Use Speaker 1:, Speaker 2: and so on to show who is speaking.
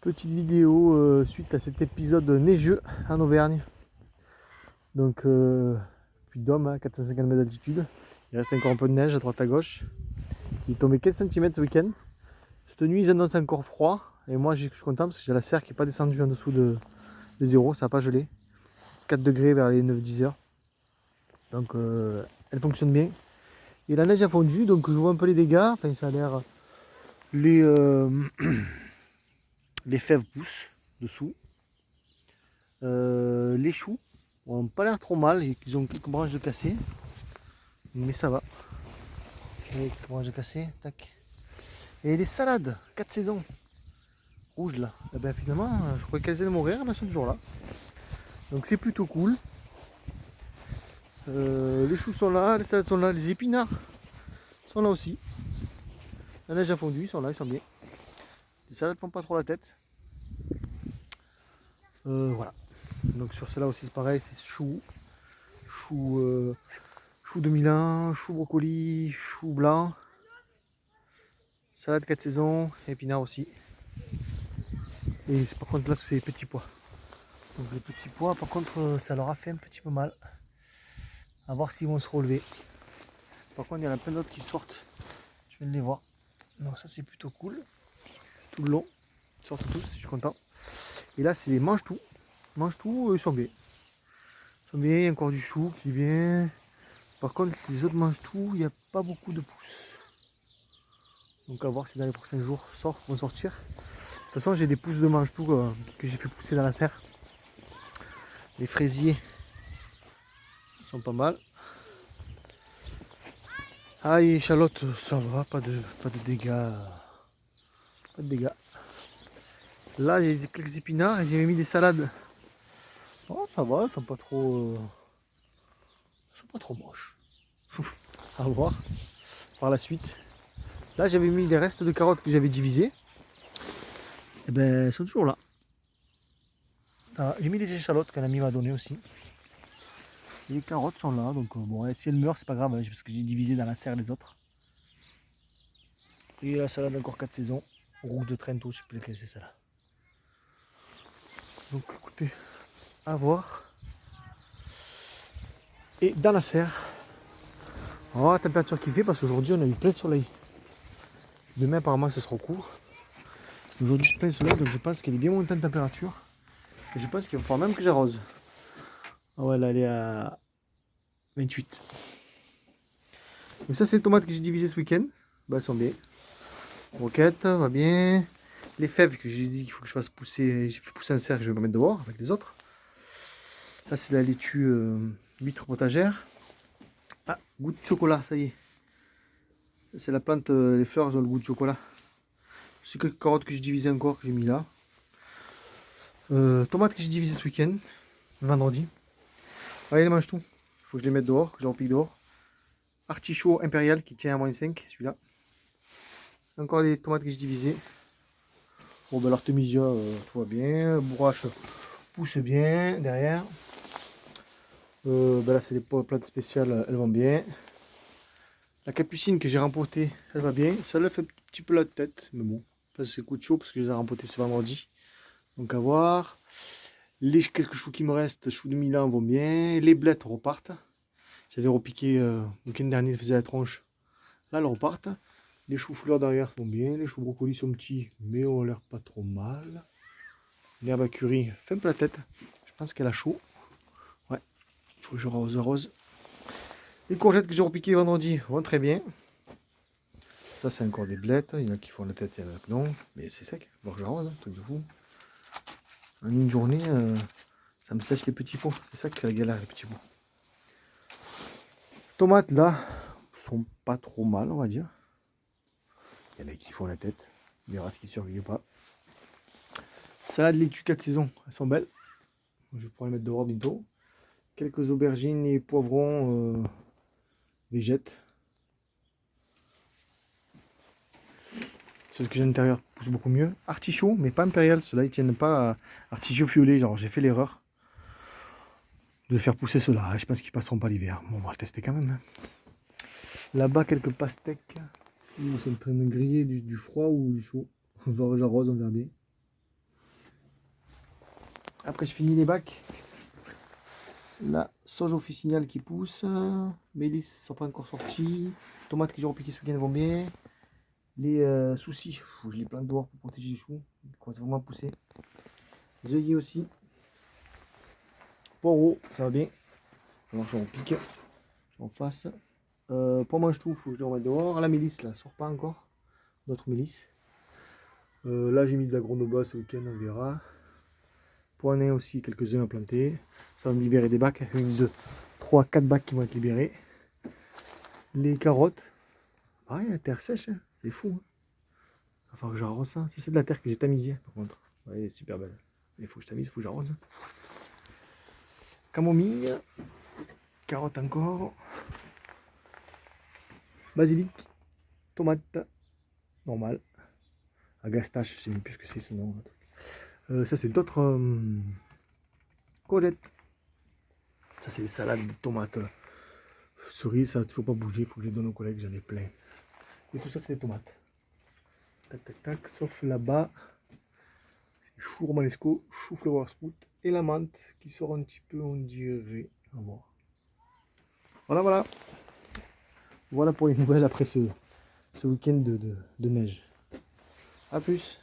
Speaker 1: Petite vidéo suite à cet épisode neigeux en Auvergne. Donc, Puy de Dôme, 450 mètres d'altitude. Il reste encore un peu de neige à droite à gauche. Il est tombé 15 cm ce week-end. Cette nuit, ils annoncent encore froid. Et moi, je suis content parce que j'ai la serre qui n'est pas descendue en dessous de 0. Ça n'a pas gelé. 4 degrés vers les 9-10 heures. Donc, elle fonctionne bien. Et la neige a fondu, donc je vois un peu les dégâts. Enfin, ça a l'air. Les, les fèves poussent dessous. Les choux n'ont pas l'air trop mal, ils ont quelques branches de cassé, mais ça va. Quelques branches de cassé, tac. Et les salades, 4 saisons, rouges là, et ben finalement, je croyais qu'elles allaient mourir, elles sont toujours là. Donc c'est plutôt cool. Les choux sont là, les salades sont là, les épinards sont là aussi. La neige a fondu, ils sont là, ils sont bien. Les salades font pas trop la tête. Voilà. Donc sur celle-là aussi c'est pareil, c'est choux, chou de Milan, chou brocoli, chou blanc, salade 4 saisons, épinards aussi. Et par contre là c'est les petits pois. Donc les petits pois par contre ça leur a fait un petit peu mal. À voir s'ils vont se relever. Par contre il y en a plein d'autres qui sortent. Je viens de les voir. Donc ça c'est plutôt cool. Tout le long. Ils sortent tous, je suis content. Et là c'est les mange-tout. Mange-tout, ils sont bien. Ils sont bien, il y a encore du chou qui vient. Par contre les autres mange-tout, il n'y a pas beaucoup de pousses. Donc à voir si dans les prochains jours vont sortir. De toute façon j'ai des pousses de mange-tout que j'ai fait pousser dans la serre. Les fraisiers sont pas mal. Ah, et échalotes, ça va, pas de dégâts. Pas de dégâts. Là j'ai quelques épinards et j'ai mis des salades. Oh, ça va, elles sont pas trop. Elles sont pas trop moches. À voir par la suite. Là j'avais mis les restes de carottes que j'avais divisées. Et ben elles sont toujours là. Ah, j'ai mis les échalotes qu'un ami m'a donné aussi. Et les carottes sont là, donc bon, si elles meurent, c'est pas grave, hein, parce que j'ai divisé dans la serre les autres. Et la salade encore 4 saisons, rouge de Trento, je sais plus lequel c'est celle-là. Donc écoutez, à voir. Et dans la serre, on va voir la température qu'il fait, parce qu'aujourd'hui on a eu plein de soleil. Demain apparemment ça sera court. Aujourd'hui plein de soleil, donc je pense qu'elle est bien montée en température. Et je pense qu'il va falloir même que j'arrose. Ah ouais, là elle est à 28. Donc ça c'est les tomates que j'ai divisées ce week-end. Bah elles sont bien. Roquette, va bien. Les fèves que j'ai dit qu'il faut que je fasse pousser, j'ai fait pousser un cercle, je vais me mettre dehors avec les autres. Là c'est la laitue huître potagère. Ah, goût de chocolat, ça y est. C'est la plante, les fleurs elles ont le goût de chocolat. C'est quelques carottes que j'ai divisées encore, que j'ai mis là. Tomates que j'ai divisées ce week-end, vendredi. Allez, les mange tout. Il faut que je les mette dehors, que je les repique dehors. Artichaut impérial qui tient à -5, celui-là. Encore les tomates que j'ai divisées. Bon, ben l'artémisia, tout va bien. Bourrache pousse bien derrière. Ben là, c'est les plantes spéciales, elles vont bien. La capucine que j'ai rempotée, elle va bien. Ça leur fait un petit peu la tête, mais bon, c'est coup de chaud parce que je les ai rempotées ce vendredi. Donc à voir. Les quelques choux qui me restent, choux de Milan vont bien. Les blettes repartent. J'avais repiqué le week-end dernier, ils faisaient la tronche. Là, elles repartent. Les choux-fleurs derrière sont bien. Les choux brocolis sont petits, mais ont l'air pas trop mal. L'herbe à curry fait un peu la tête. Je pense qu'elle a chaud. Ouais, il faut que je arrose. Les courgettes que j'ai repiquées vendredi vont très bien. Ça, c'est encore des blettes. Il y en a qui font la tête, il y en a qui non. Mais c'est sec. Il faut que j'arrose, hein, truc de fou. En une journée, ça me sèche les petits pots. C'est ça qui fait la galère, les petits pots. Tomates, là, sont pas trop mal, on va dire. Il y en a qui font la tête. On verra ce qui survit ou pas. Salade laitue 4 saisons, elles sont belles. Je vais pouvoir les mettre dehors bientôt. Quelques aubergines et poivrons végètes. Ceux que j'ai à l'intérieur poussent beaucoup mieux. Artichaut, mais pas impérial. Ceux-là, ils tiennent pas à artichaut violet. Genre, j'ai fait l'erreur de faire pousser ceux-là. Je pense qu'ils passeront pas l'hiver. Bon, on va le tester quand même. Là-bas, quelques pastèques. Ils sont en train de griller du froid ou du chaud. On va j'arrose, on verra bien. Après, je finis les bacs. La sauge officinale qui pousse. Mélis sont pas encore sortis. Tomates que j'ai repiquées ce week-end vont bien. Les soucis, je les plante dehors pour protéger les choux. Ils commencent vraiment à pousser. Les œillets aussi. Poireaux, ça va bien. Alors, j'en pique. J'en fasse. Pour mange tout, il faut que je les remette dehors. La mélisse, là, sort pas encore. D'autres mélisses. Là, j'ai mis de l'agronoba ce week-end, on verra. Poinet aussi, quelques-uns à planter. Ça va me libérer des bacs. 1, 2, 3, 4 bacs qui vont être libérés. Les carottes. Ah, la terre sèche, hein. C'est fou. Hein. Il va falloir que j'arrose ça. Ça, c'est de la terre que j'ai tamisée, par contre. Ouais, elle est super belle. Il faut que je tamise, il faut que j'arrose. Camomille. Carottes encore. Basilic. Tomate. Normal. Agastache, je sais même plus ce que c'est ce nom. Ça, c'est d'autres courgettes. Ça, c'est des salades de tomates. Cerises, ça n'a toujours pas bougé. Il faut que je les donne aux collègues, j'en ai plein. Et tout ça, c'est des tomates. Tac, tac, tac. Sauf là-bas, c'est chou romanesco, chou flower sprout et la menthe qui sort un petit peu, on dirait. À voir. Voilà, voilà. Voilà pour les nouvelles après ce week-end de neige. A plus.